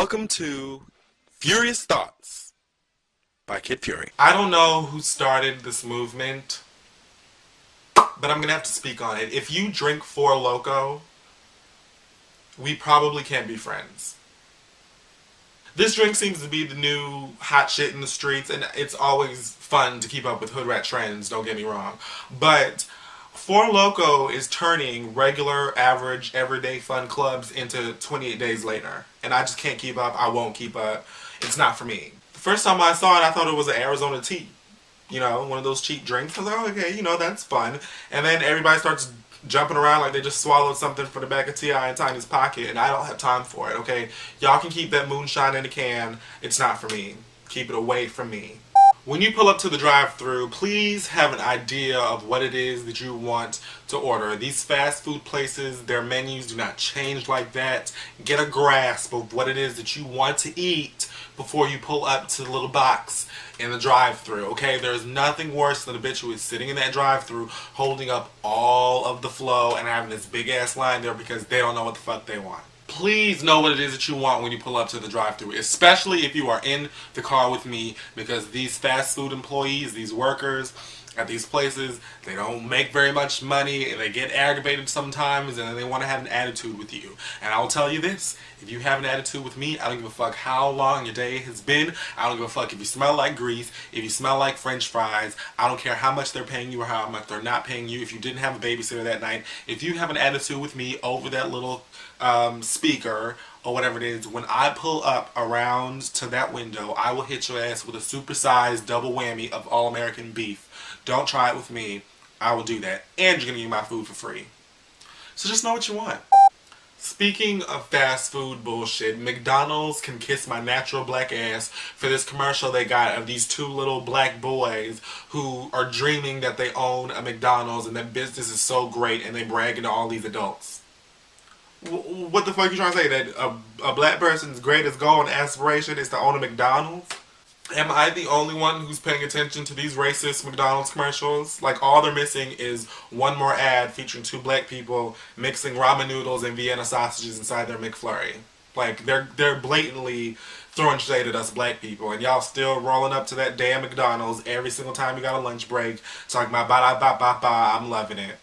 Welcome to Furious Thoughts by Kid Fury. I don't know who started this movement, but I'm gonna have to speak on it. If you drink Four Loko, we probably can't be friends. This drink seems to be the new hot shit in the streets, and it's always fun to keep up with hood rat trends, don't get me wrong. But Four Loko is turning regular, average, everyday fun clubs into 28 days later. And I just can't keep up. I won't keep up. It's not for me. The first time I saw it, I thought it was an Arizona tea. You know, one of those cheap drinks. I was like, oh, okay, that's fun. And then everybody starts jumping around like they just swallowed something from the back of T.I. and Tiny's pocket, and I don't have time for it, okay? Y'all can keep that moonshine in a can. It's not for me. Keep it away from me. When you pull up to the drive-thru, please have an idea of what it is that you want to order. These fast food places, their menus do not change like that. Get a grasp of what it is that you want to eat before you pull up to the little box in the drive-thru, okay? There's nothing worse than a bitch who is sitting in that drive-thru holding up all of the flow and having this big-ass line there because they don't know what the fuck they want. Please know what it is that you want when you pull up to the drive-thru, especially if you are in the car with me, because these fast food employees, these workers at these places, they don't make very much money, and they get aggravated sometimes, and they want to have an attitude with you. And I'll tell you this, if you have an attitude with me, I don't give a fuck how long your day has been. I don't give a fuck if you smell like grease, if you smell like french fries. I don't care how much they're paying you or how much they're not paying you. If you didn't have a babysitter that night, if you have an attitude with me over that little speaker or whatever it is, when I pull up around to that window, I will hit your ass with a supersized double whammy of all-American beef. Don't try it with me. I will do that. And you're going to get my food for free. So just know what you want. Speaking of fast food bullshit, McDonald's can kiss my natural black ass for this commercial they got of these two little black boys who are dreaming that they own a McDonald's and that business is so great, and they bragging to all these adults. What the fuck you trying to say? That a black person's greatest goal and aspiration is to own a McDonald's? Am I the only one who's paying attention to these racist McDonald's commercials? Like, all they're missing is one more ad featuring two black people mixing ramen noodles and Vienna sausages inside their McFlurry. Like, they're blatantly throwing shade at us black people, and y'all still rolling up to that damn McDonald's every single time you got a lunch break. Talking about ba-da-ba-ba-ba, I'm loving it.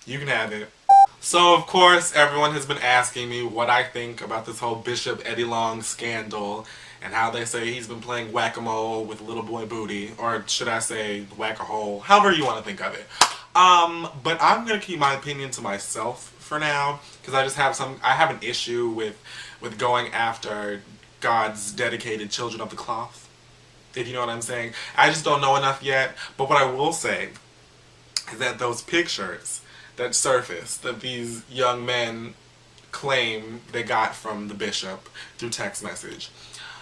You can have it. So, of course, everyone has been asking me what I think about this whole Bishop Eddie Long scandal and how they say he's been playing whack-a-mole with Little Boy Booty, or should I say whack-a-hole, however you want to think of it. But I'm going to keep my opinion to myself for now, because I have an issue with going after God's dedicated children of the cloth, if you know what I'm saying. I just don't know enough yet, but what I will say is that those pictures that surfaced that these young men claim they got from the bishop through text message,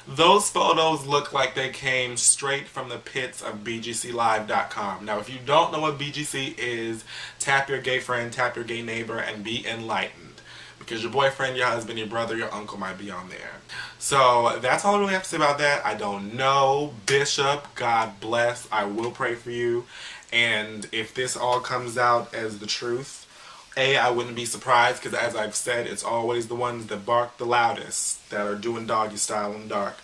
those photos look like they came straight from the pits of BGClive.com. Now, if you don't know what BGC is, tap your gay friend, tap your gay neighbor, and be enlightened. Because your boyfriend, your husband, your brother, your uncle might be on there. So, that's all I really have to say about that. I don't know. Bishop, God bless. I will pray for you. And if this all comes out as the truth, A, I wouldn't be surprised, because as I've said, it's always the ones that bark the loudest that are doing doggy style in the dark.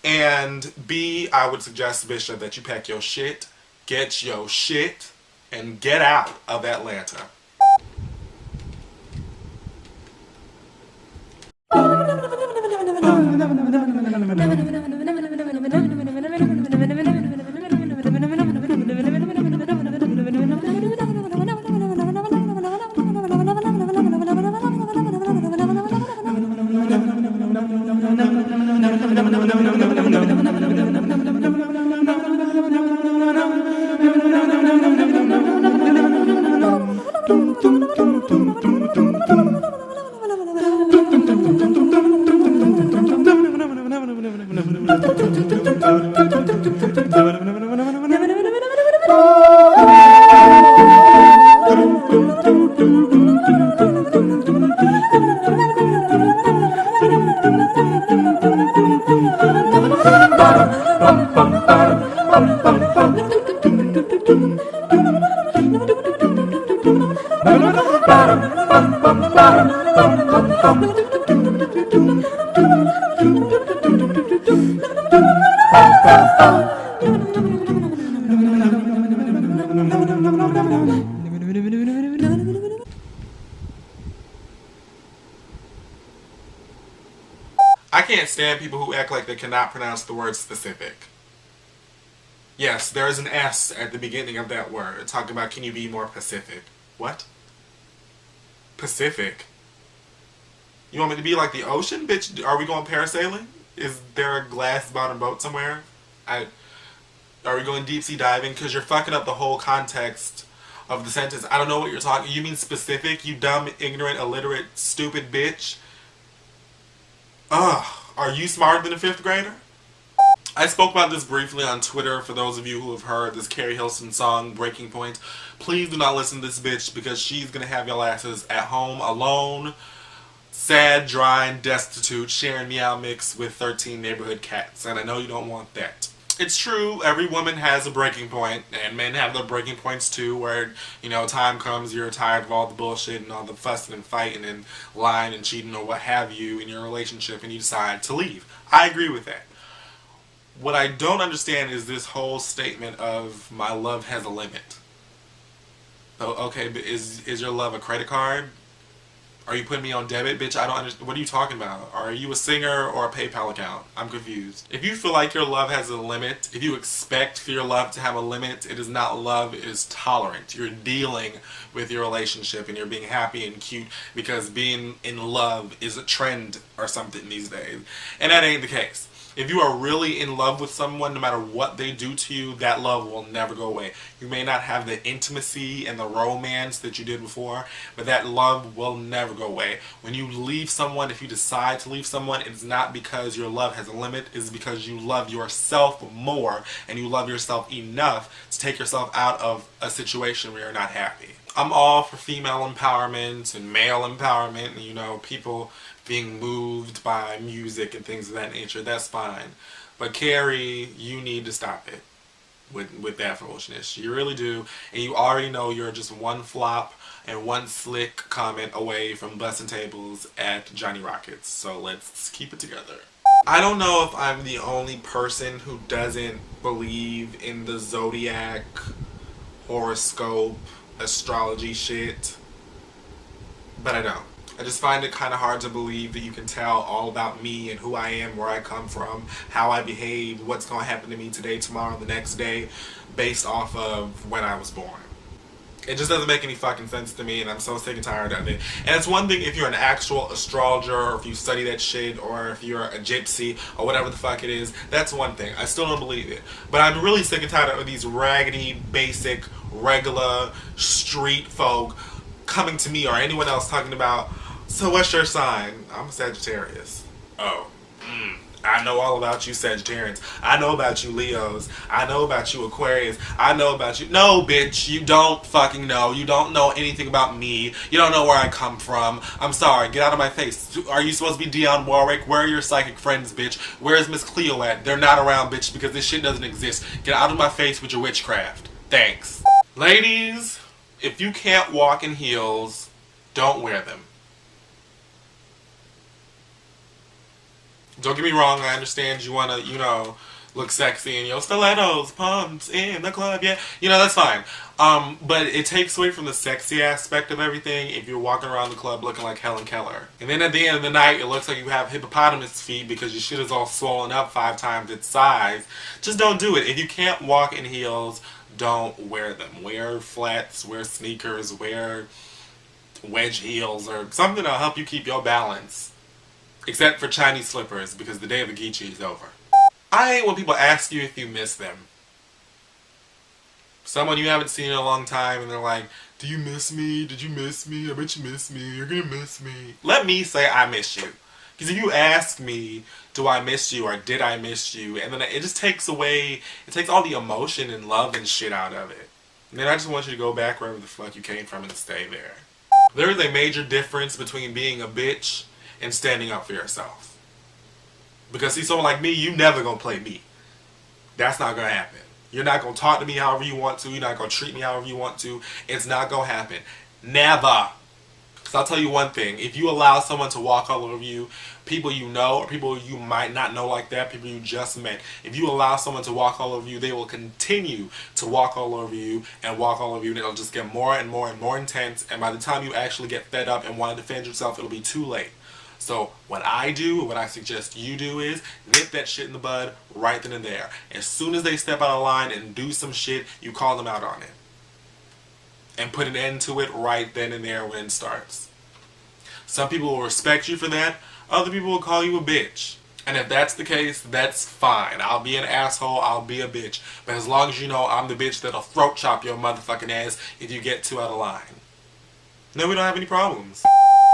And B, I would suggest, Bishop, that you pack your shit, get your shit, and get out of Atlanta. I can't stand people who act like they cannot pronounce the word specific. Yes, there is an S at the beginning of that word, talking about can you be more Pacific. What? Pacific? You want me to be like the ocean? Bitch, are we going parasailing? Is there a glass bottom boat somewhere? Are we going deep sea diving? Because you're fucking up the whole context of the sentence. I don't know what you're talking. You mean specific, you dumb, ignorant, illiterate, stupid bitch? Ugh. Are you smarter than a 5th grader? I spoke about this briefly on Twitter for those of you who have heard this Carrie Hilson song, Breaking Point. Please do not listen to this bitch because she's going to have your asses at home alone, sad, dry, and destitute, sharing Meow Mix with 13 neighborhood cats. And I know you don't want that. It's true, every woman has a breaking point, and men have their breaking points too, where, you know, time comes, you're tired of all the bullshit and all the fussing and fighting and lying and cheating or what have you in your relationship, and you decide to leave. I agree with that. What I don't understand is this whole statement of my love has a limit. Oh, okay, but is your love a credit card? Are you putting me on debit? Bitch, I don't understand. What are you talking about? Are you a singer or a PayPal account? I'm confused. If you feel like your love has a limit, if you expect for your love to have a limit, it is not love, it is tolerant. You're dealing with your relationship and you're being happy and cute because being in love is a trend or something these days. And that ain't the case. If you are really in love with someone, no matter what they do to you, that love will never go away. You may not have the intimacy and the romance that you did before, but that love will never go away. When you leave someone, if you decide to leave someone, it's not because your love has a limit, it's because you love yourself more and you love yourself enough to take yourself out of a situation where you're not happy. I'm all for female empowerment and male empowerment and, you know, people being moved by music and things of that nature. That's fine. But Carrie, you need to stop it with that foolishness. You really do. And you already know you're just one flop and one slick comment away from busting tables at Johnny Rockets. So let's keep it together. I don't know if I'm the only person who doesn't believe in the zodiac, horoscope, astrology shit, but I don't. I just find it kind of hard to believe that you can tell all about me and who I am, where I come from, how I behave, what's going to happen to me today, tomorrow, the next day, based off of when I was born. It just doesn't make any fucking sense to me, and I'm so sick and tired of it. And it's one thing if you're an actual astrologer, or if you study that shit, or if you're a gypsy, or whatever the fuck it is, that's one thing. I still don't believe it. But I'm really sick and tired of these raggedy, basic, regular, street folk coming to me, or anyone else talking about, so what's your sign? I'm a Sagittarius. Oh. I know all about you Sagittarians. I know about you Leos. I know about you Aquarius. I know about you. No, bitch, you don't fucking know. You don't know anything about me. You don't know where I come from. I'm sorry. Get out of my face. Are you supposed to be Dionne Warwick? Where are your psychic friends, bitch? Where's Miss Cleo at? They're not around, bitch, because this shit doesn't exist. Get out of my face with your witchcraft. Thanks. Ladies, if you can't walk in heels, don't wear them. Don't get me wrong, I understand you want to, you know, look sexy and, stilettos, pumps in the club, yeah. You know, that's fine. But it takes away from the sexy aspect of everything if you're walking around the club looking like Helen Keller. And then at the end of the night, it looks like you have hippopotamus feet because your shit is all swollen up 5 times its size. Just don't do it. If you can't walk in heels, don't wear them. Wear flats, wear sneakers, wear wedge heels, or something that'll help you keep your balance. Except for Chinese slippers, because the day of the Geechee is over. I hate when people ask you if you miss them. Someone you haven't seen in a long time, and they're like, do you miss me? Did you miss me? I bet you miss me. You're gonna miss me. Let me say I miss you. Because if you ask me, do I miss you, or did I miss you, and then it just takes away, it takes all the emotion and love and shit out of it. And then I just want you to go back wherever the fuck you came from and stay there. There is a major difference between being a bitch and standing up for yourself. Because see, someone like me, you never gonna play me. That's not gonna happen. You're not gonna talk to me however you want to. You're not gonna treat me however you want to. It's not gonna happen. Never. Because I'll tell you one thing. If you allow someone to walk all over you, people you know or people you might not know like that, people you just met, if you allow someone to walk all over you, they will continue to walk all over you and walk all over you, and it'll just get more and more and more intense, and by the time you actually get fed up and want to defend yourself, it'll be too late. So what I do, what I suggest you do is nip that shit in the bud right then and there. As soon as they step out of line and do some shit, you call them out on it. And put an end to it right then and there when it starts. Some people will respect you for that. Other people will call you a bitch. And if that's the case, that's fine. I'll be an asshole, I'll be a bitch. But as long as you know I'm the bitch that'll throat chop your motherfucking ass if you get too out of line. Then we don't have any problems.